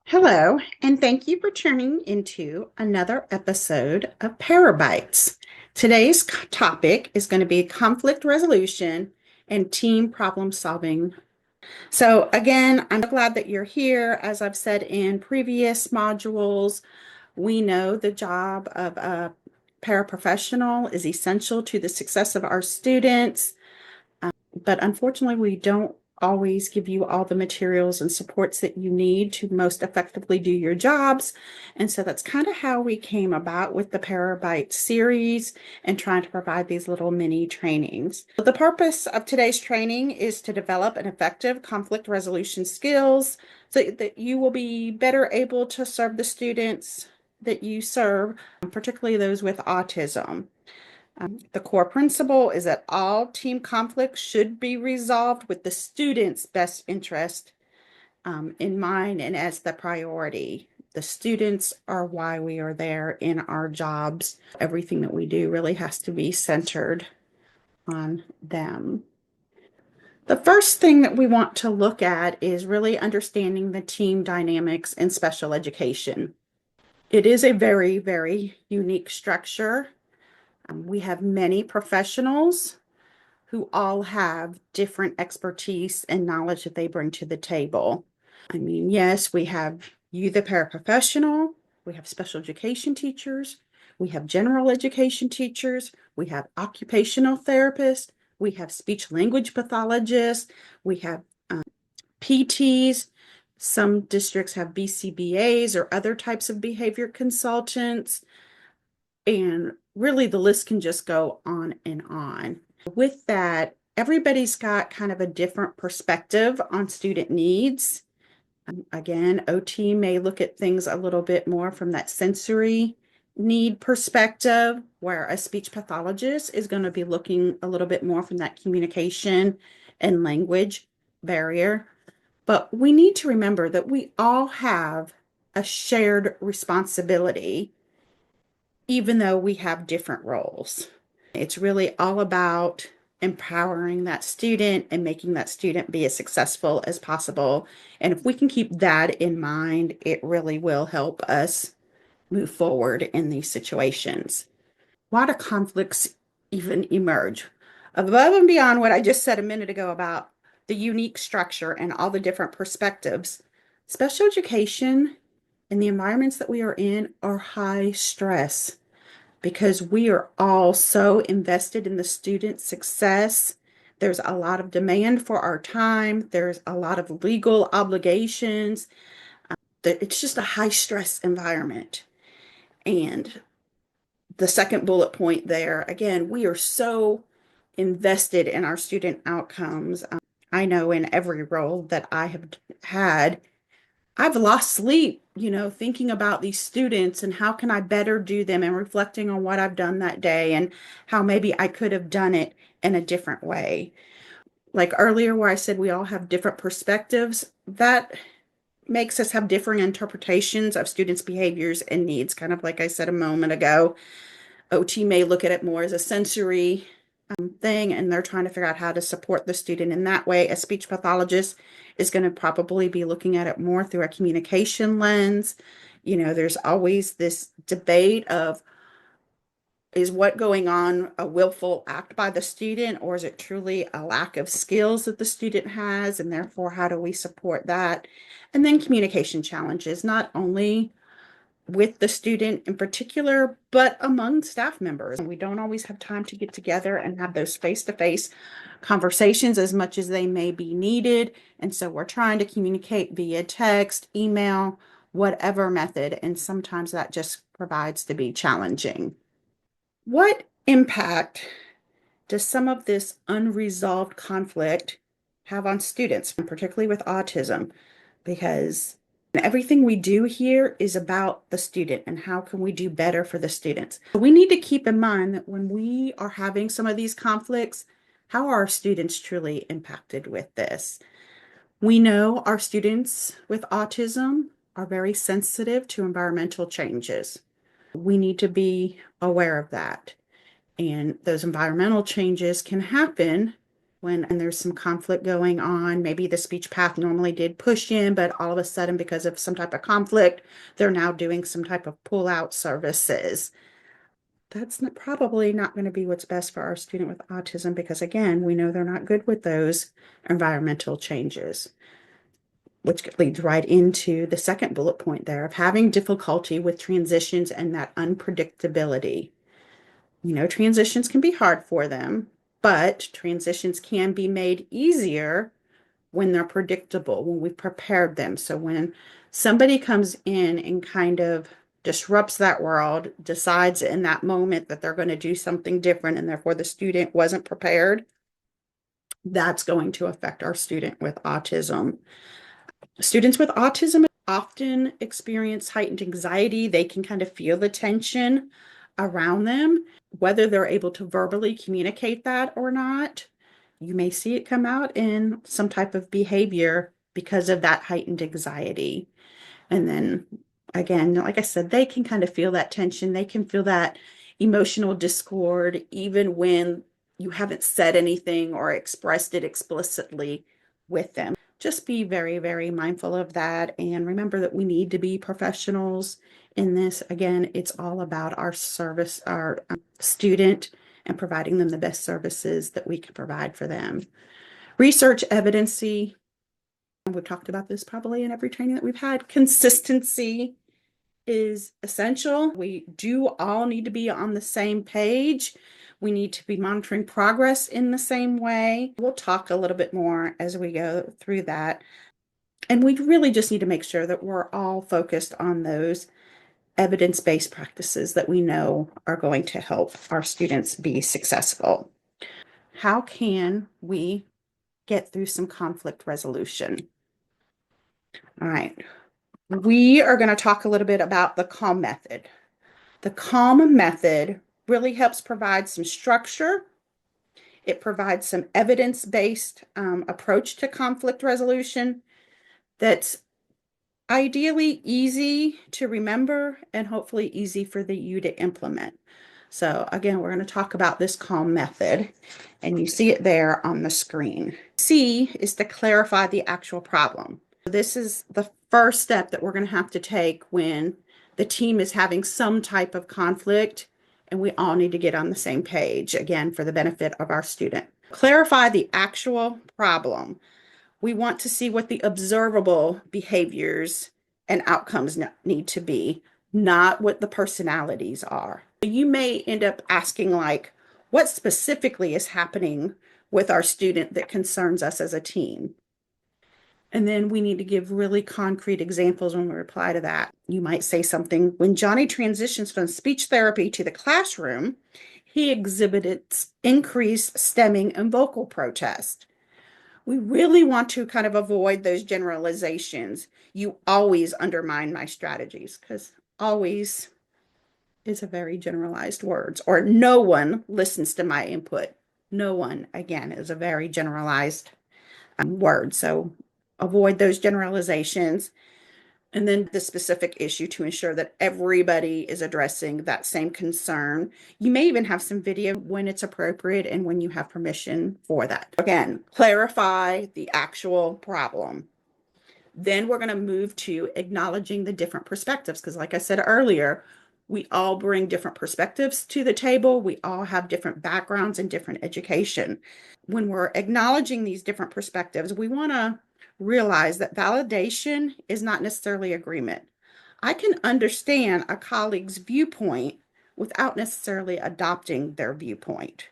Hello, and thank you for tuning into another episode of Parabytes. Today's topic is going to be conflict resolution and team problem solving. So, again, I'm glad that you're here. As I've said in previous modules, we know the job of a paraprofessional is essential to the success of our students. But unfortunately, we don't always give you all the materials and supports that you need to most effectively do your jobs. And so that's kind of how we came about with the Parabyte series and trying to provide these little mini trainings. The purpose of today's training is to develop an effective conflict resolution skills so that you will be better able to serve the students that you serve, particularly those with autism. The core principle is that all team conflicts should be resolved with the student's best interest in mind and as the priority. The students are why we are there in our jobs. Everything that we do really has to be centered on them. The first thing that we want to look at is really understanding the team dynamics in special education. It is a very, very unique structure. We have many professionals who all have different expertise and knowledge that they bring to the table. I mean, yes, we have you, the paraprofessional, we have special education teachers, we have general education teachers, we have occupational therapists, we have speech language pathologists, we have PTs. Some districts have BCBAs or other types of behavior consultants. And really, the list can just go on and on. With that, everybody's got kind of a different perspective on student needs. Again, OT may look at things a little bit more from that sensory need perspective, where a speech pathologist is going to be looking a little bit more from that communication and language barrier. But we need to remember that we all have a shared responsibility, even though we have different roles. It's really all about empowering that student and making that student be as successful as possible. And if we can keep that in mind, it really will help us move forward in these situations. Why do conflicts even emerge? Above and beyond what I just said a minute ago about the unique structure and all the different perspectives, special education and the environments that we are in are high stress because we are all so invested in the student's success. There's a lot of demand for our time. There's a lot of legal obligations. It's just a high stress environment. And the second bullet point there, again, we are so invested in our student outcomes. I know in every role that I have had, I've lost sleep, thinking about these students and how can I better do them and reflecting on what I've done that day and how maybe I could have done it in a different way. Like earlier, where I said we all have different perspectives, that makes us have different interpretations of students' behaviors and needs. Kind of like I said a moment ago, OT may look at it more as a sensory thing, and they're trying to figure out how to support the student in that way. A speech pathologist is going to probably be looking at it more through a communication lens. There's always this debate of, is what going on a willful act by the student, or is it truly a lack of skills that the student has? And therefore, how do we support that? And then communication challenges, not only with the student in particular, but among staff members. We don't always have time to get together and have those face-to-face conversations as much as they may be needed. And so we're trying to communicate via text, email, whatever method. And sometimes that just provides to be challenging. What impact does some of this unresolved conflict have on students, particularly with autism? Because everything we do here is about the student and how can we do better for the students. We need to keep in mind that when we are having some of these conflicts, how are our students truly impacted with this? We know our students with autism are very sensitive to environmental changes. We need to be aware of that. And those environmental changes can happen when and there's some conflict going on. Maybe the speech path normally did push in, but all of a sudden, because of some type of conflict, they're now doing some type of pull-out services. That's probably not going to be what's best for our student with autism because, again, we know they're not good with those environmental changes, which leads right into the second bullet point there of having difficulty with transitions and that unpredictability. Transitions can be hard for them, but transitions can be made easier when they're predictable, when we've prepared them. So when somebody comes in and kind of disrupts that world, decides in that moment that they're going to do something different, and therefore the student wasn't prepared, that's going to affect our student with autism. Students with autism often experience heightened anxiety. They can kind of feel the tension around them, whether they're able to verbally communicate that or not. You may see it come out in some type of behavior because of that heightened anxiety. And then again, like I said, they can kind of feel that tension. They can feel that emotional discord, even when you haven't said anything or expressed it explicitly with them. Just be very, very mindful of that. And remember that we need to be professionals in this. Again, it's all about our service, our student, and providing them the best services that we can provide for them. Research evidency. We've talked about this probably in every training that we've had. Consistency is essential. We do all need to be on the same page. We need to be monitoring progress in the same way. We'll talk a little bit more as we go through that. And we really just need to make sure that we're all focused on those evidence-based practices that we know are going to help our students be successful. How can we get through some conflict resolution? All right. We are going to talk a little bit about the CALM method. The CALM method really helps provide some structure. It provides some evidence-based approach to conflict resolution that's ideally easy to remember and hopefully easy for you to implement. So again, we're going to talk about this CALM method, and you see it there on the screen. C is to clarify the actual problem. This is the first step that we're going to have to take when the team is having some type of conflict, and we all need to get on the same page, again, for the benefit of our student. Clarify the actual problem. We want to see what the observable behaviors and outcomes need to be, not what the personalities are. You may end up asking, like, what specifically is happening with our student that concerns us as a team? And then we need to give really concrete examples when we reply to that. You might say something, when Johnny transitions from speech therapy to the classroom, he exhibited increased stemming and vocal protest. We really want to kind of avoid those generalizations. You always undermine my strategies, because always is a very generalized word. Or no one listens to my input. No one, again, is a very generalized word. So avoid those generalizations. And then the specific issue to ensure that everybody is addressing that same concern. You may even have some video when it's appropriate and when you have permission for that. Again, clarify the actual problem. Then we're going to move to acknowledging the different perspectives, because like I said earlier, we all bring different perspectives to the table. We all have different backgrounds and different education. When we're acknowledging these different perspectives, we want to realize that validation is not necessarily agreement. I can understand a colleague's viewpoint without necessarily adopting their viewpoint.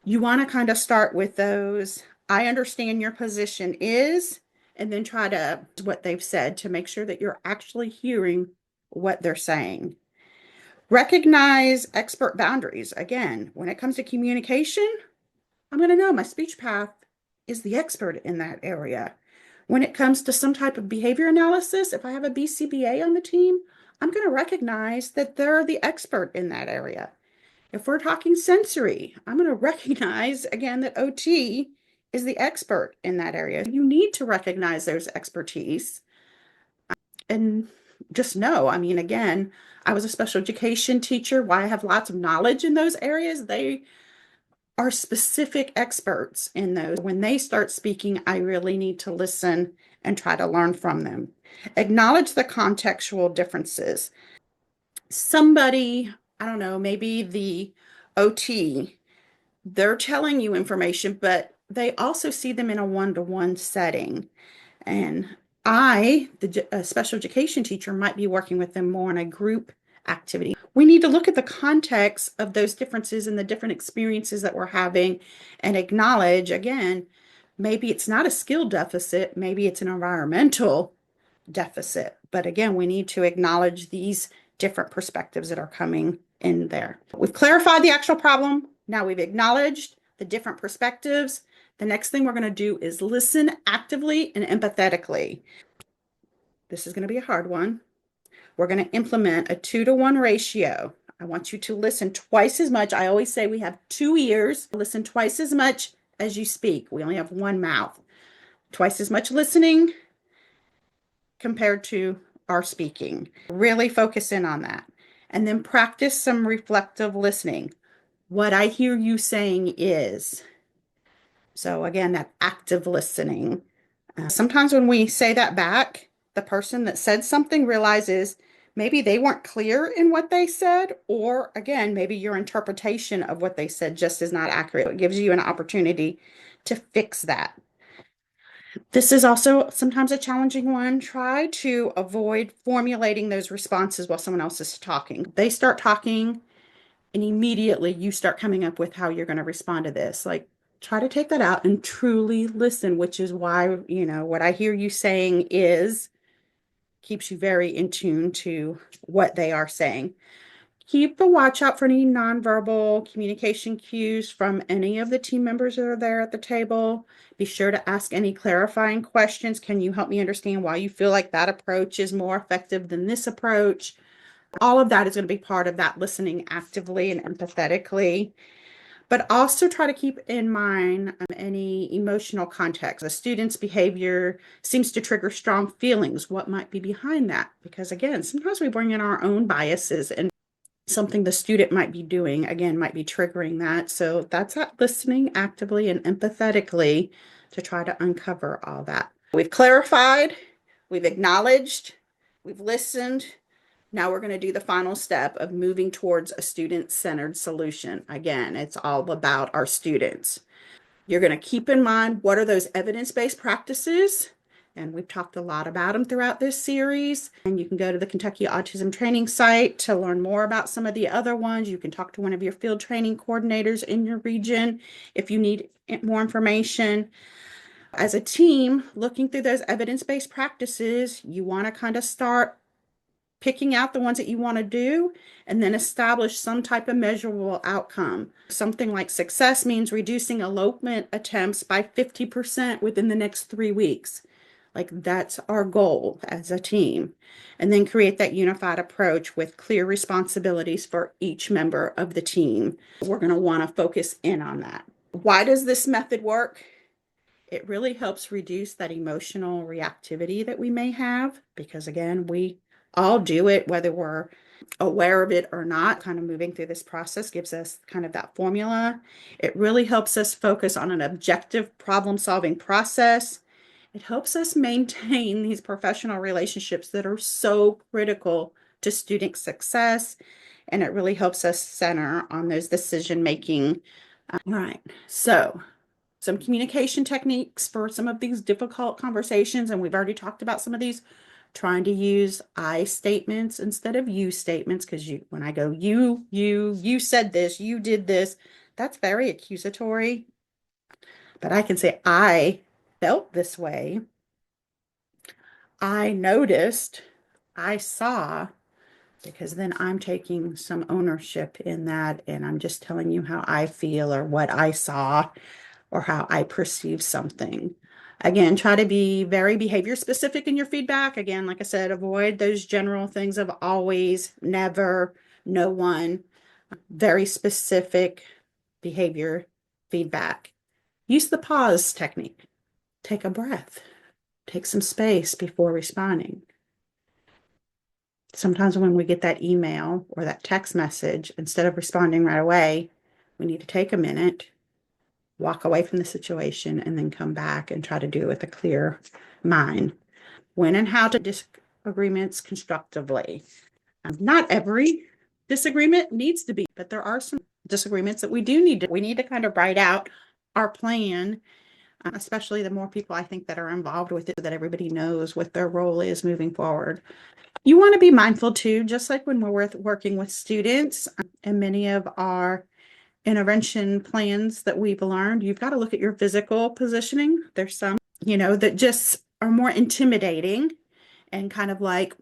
You want to kind of start with those, I understand your position is, and then try to what they've said to make sure that you're actually hearing what they're saying. Recognize expert boundaries. Again, when it comes to communication, I'm going to know my speech path is the expert in that area. When it comes to some type of behavior analysis, if I have a BCBA on the team, I'm going to recognize that they're the expert in that area. If we're talking sensory, I'm going to recognize, again, that OT is the expert in that area. You need to recognize there's expertise and just know, I mean, again, I was a special education teacher. Why I have lots of knowledge in those areas. They are specific experts in those. When they start speaking, I really need to listen and try to learn from them. Acknowledge the contextual differences. Somebody, I don't know, maybe the OT, they're telling you information, but they also see them in a one-to-one setting. And the special education teacher, might be working with them more in a group activity. We need to look at the context of those differences and the different experiences that we're having and acknowledge, again, maybe it's not a skill deficit, maybe it's an environmental deficit. But again, we need to acknowledge these different perspectives that are coming in there. We've clarified the actual problem. Now we've acknowledged the different perspectives. The next thing we're going to do is listen actively and empathetically. This is going to be a hard one. We're going to implement a 2-to-1 ratio. I want you to listen twice as much. I always say we have 2 ears. Listen twice as much as you speak. We only have 1 mouth. Twice as much listening compared to our speaking. Really focus in on that. And then practice some reflective listening. What I hear you saying is. So again, that active listening. Sometimes when we say that back, the person that said something realizes maybe they weren't clear in what they said, or again, maybe your interpretation of what they said just is not accurate. It gives you an opportunity to fix that. This is also sometimes a challenging one. Try to avoid formulating those responses while someone else is talking. They start talking and immediately you start coming up with how you're going to respond to this. Like, try to take that out and truly listen, which is why, what I hear you saying is keeps you very in tune to what they are saying. Keep a watch out for any nonverbal communication cues from any of the team members that are there at the table. Be sure to ask any clarifying questions. Can you help me understand why you feel like that approach is more effective than this approach? All of that is going to be part of that listening actively and empathetically. But also try to keep in mind any emotional context. The student's behavior seems to trigger strong feelings. What might be behind that? Because again, sometimes we bring in our own biases, and something the student might be doing, again, might be triggering that. So that's that listening actively and empathetically to try to uncover all that. We've clarified, we've acknowledged, we've listened. Now we're going to do the final step of moving towards a student-centered solution. Again, it's all about our students. You're going to keep in mind what are those evidence-based practices, and we've talked a lot about them throughout this series. And you can go to the Kentucky Autism Training site to learn more about some of the other ones. You can talk to one of your field training coordinators in your region if you need more information. As a team, looking through those evidence-based practices, you want to kind of start picking out the ones that you want to do and then establish some type of measurable outcome. Something like success means reducing elopement attempts by 50% within the next 3 weeks. Like, that's our goal as a team. And then create that unified approach with clear responsibilities for each member of the team. We're going to want to focus in on that. Why does this method work? It really helps reduce that emotional reactivity that we may have, because again, we all do it, whether we're aware of it or not. Kind of moving through this process gives us kind of that formula. It really helps us focus on an objective problem-solving process. It helps us maintain these professional relationships that are so critical to student success, and it really helps us center on those decision-making. All right, so some communication techniques for some of these difficult conversations, and we've already talked about some of these. Trying to use I statements instead of you statements, because when I go you said this, you did this, that's very accusatory. But I can say I felt this way, I noticed, I saw, because then I'm taking some ownership in that, and I'm just telling you how I feel or what I saw or how I perceive something. Again, try to be very behavior specific in your feedback. Again, like I said, avoid those general things of always, never, no one. Very specific behavior feedback. Use the pause technique. Take a breath. Take some space before responding. Sometimes when we get that email or that text message, instead of responding right away, we need to take a minute, walk away from the situation, and then come back and try to do it with a clear mind. When and how to disagreements constructively. Not every disagreement needs to be, but there are some disagreements that we do need to, we need to kind of write out our plan, especially the more people I think that are involved with it, so that everybody knows what their role is moving forward. You want to be mindful too, just like when we're working with students and many of our intervention plans that we've learned, you've got to look at your physical positioning. There's some, that just are more intimidating and kind of like,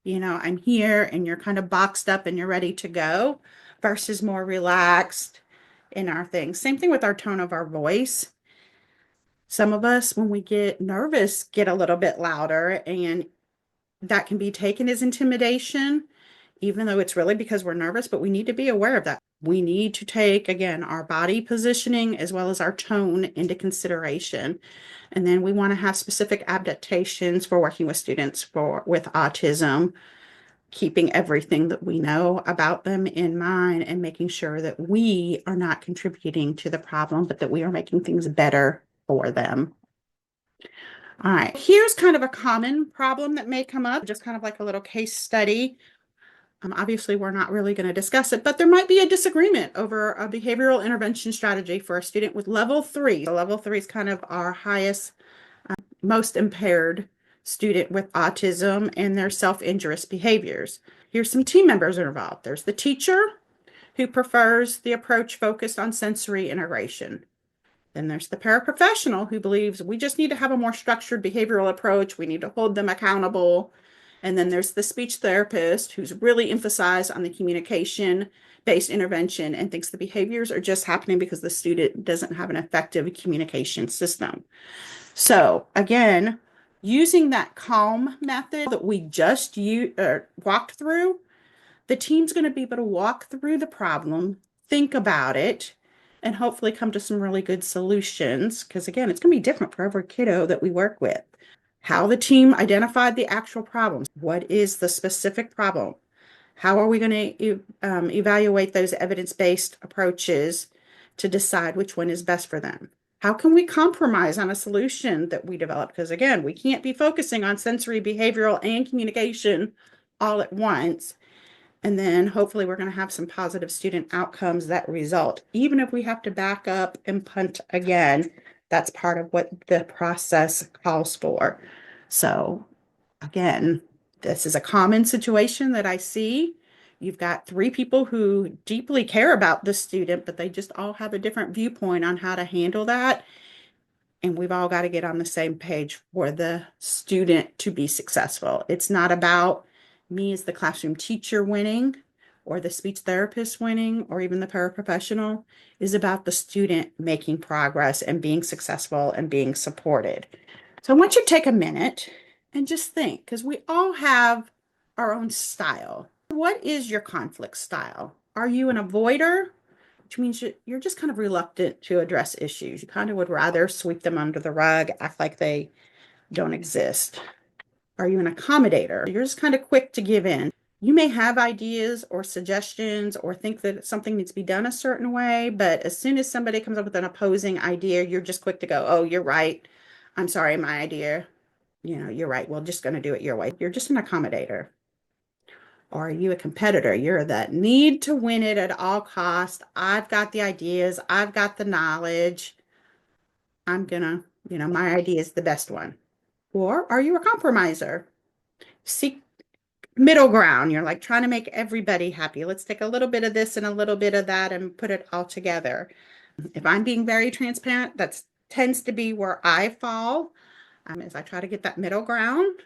I'm here and you're kind of boxed up and you're ready to go versus more relaxed in our things. Same thing with our tone of our voice. Some of us, when we get nervous, get a little bit louder, and that can be taken as intimidation, even though it's really because we're nervous, but we need to be aware of that. We need to take, again, our body positioning as well as our tone into consideration. And then we want to have specific adaptations for working with students with autism, keeping everything that we know about them in mind and making sure that we are not contributing to the problem, but that we are making things better for them. All right, here's kind of a common problem that may come up, just kind of like a little case study. Obviously, we're not really going to discuss it, but there might be a disagreement over a behavioral intervention strategy for a student with level 3. So level 3 is kind of our highest, most impaired student with autism and their self-injurious behaviors. Here's some team members involved. There's the teacher, who prefers the approach focused on sensory integration. Then there's the paraprofessional, who believes we just need to have a more structured behavioral approach. We need to hold them accountable. And then there's the speech therapist, who's really emphasized on the communication-based intervention and thinks the behaviors are just happening because the student doesn't have an effective communication system. So again, using that calm method that we just walked through, the team's going to be able to walk through the problem, think about it, and hopefully come to some really good solutions. Because again, it's going to be different for every kiddo that we work with. How the team identified the actual problems. What is the specific problem? How are we going to evaluate those evidence-based approaches to decide which one is best for them? How can we compromise on a solution that we develop? Because again, we can't be focusing on sensory, behavioral, and communication all at once. And then hopefully we're going to have some positive student outcomes that result. Even if we have to back up and punt again, that's part of what the process calls for. So again, this is a common situation that I see. You've got 3 people who deeply care about the student, but they just all have a different viewpoint on how to handle that. And we've all got to get on the same page for the student to be successful. It's not about me as the classroom teacher winning or the speech therapist winning or even the paraprofessional. Is about the student making progress and being successful and being supported. So I want you to take a minute and just think, because we all have our own style. What is your conflict style? Are you an avoider, which means you're just kind of reluctant to address issues? You kind of would rather sweep them under the rug, act like they don't exist. Are you an accommodator? You're just kind of quick to give in. You may have ideas or suggestions or think that something needs to be done a certain way, but as soon as somebody comes up with an opposing idea, you're just quick to go, oh, you're right. I'm sorry, my idea. You're right. We're just going to do it your way. You're just an accommodator. Or are you a competitor? You're that need to win it at all costs. I've got the ideas. I've got the knowledge. I'm gonna, my idea is the best one. Or are you a compromiser? Seek middle ground. You're like trying to make everybody happy. Let's take a little bit of this and a little bit of that and put it all together. If I'm being very transparent, that tends to be where I fall, as I try to get that middle ground.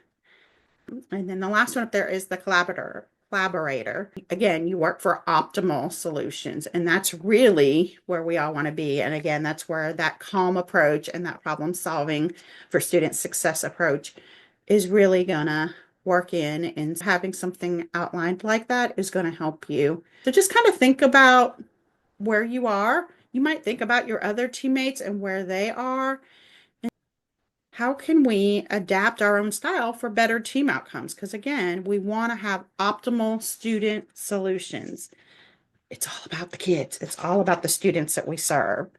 And then the last one up there is the collaborator. Again, you work for optimal solutions, and that's really where we all want to be. And again, that's where that calm approach and that problem solving for student success approach is really gonna work in, and having something outlined like that is going to help you. So just kind of think about where you are. You might think about your other teammates and where they are. How can we adapt our own style for better team outcomes? Because again, we want to have optimal student solutions. It's all about the kids. It's all about the students that we serve.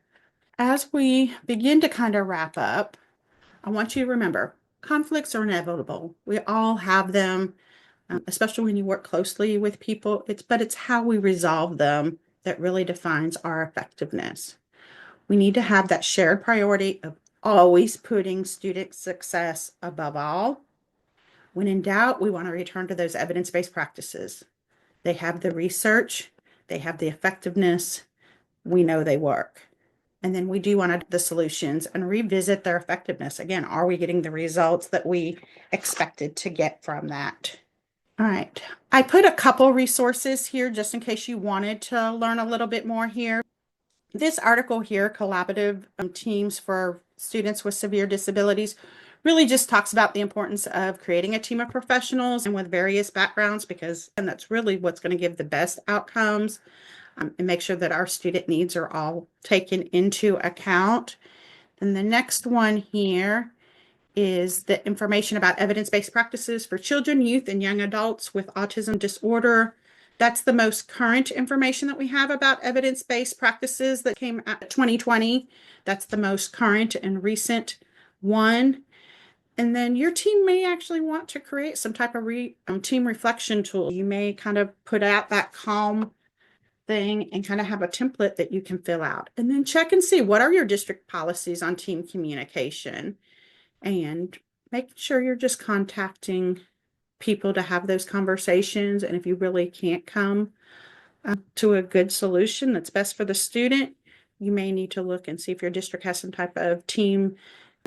As we begin to kind of wrap up, I want you to remember conflicts are inevitable. We all have them, especially when you work closely with people. But it's how we resolve them that really defines our effectiveness. We need to have that shared priority of always putting student success above all. When in doubt, we want to return to those evidence-based practices. They have the research, they have the effectiveness, we know they work. And then we do want to do the solutions and revisit their effectiveness. Again, are we getting the results that we expected to get from that? All right. I put a couple resources here just in case you wanted to learn a little bit more here. This article here, Collaborative Teams for Students with Severe Disabilities, really just talks about the importance of creating a team of professionals and with various backgrounds, because and that's really what's going to give the best outcomes, and make sure that our student needs are all taken into account. And the next one here is the information about evidence-based practices for children, youth, and young adults with autism disorder. That's the most current information that we have about evidence-based practices that came out 2020. That's the most current and recent one. And then your team may actually want to create some type of team reflection tool. You may kind of put out that calm thing and kind of have a template that you can fill out. And then check and see what are your district policies on team communication, and make sure you're just contacting people to have those conversations. And if you really can't come to a good solution that's best for the student, you may need to look and see if your district has some type of team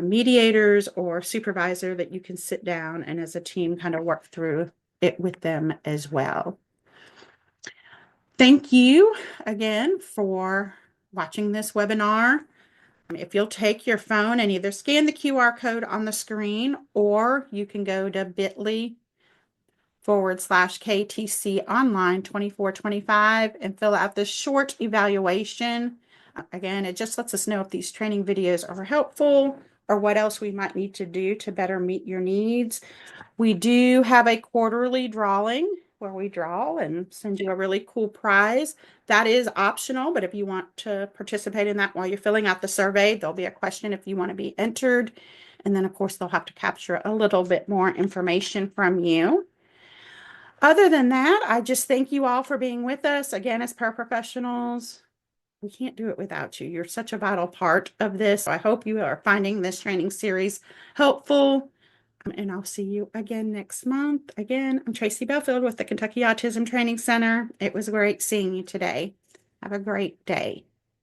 mediators or supervisor that you can sit down and as a team kind of work through it with them as well. Thank you again for watching this webinar. If you'll take your phone and either scan the QR code on the screen, or you can go to bit.ly/KTC online 2425 and fill out this short evaluation. Again, it just lets us know if these training videos are helpful or what else we might need to do to better meet your needs. We do have a quarterly drawing where we draw and send you a really cool prize. That is optional, but if you want to participate in that while you're filling out the survey, there'll be a question if you want to be entered. And then, of course, they'll have to capture a little bit more information from you. Other than that, I just thank you all for being with us. Again, as paraprofessionals, we can't do it without you. You're such a vital part of this. So I hope you are finding this training series helpful. And I'll see you again next month. Again, I'm Tracy Belfield with the Kentucky Autism Training Center. It was great seeing you today. Have a great day.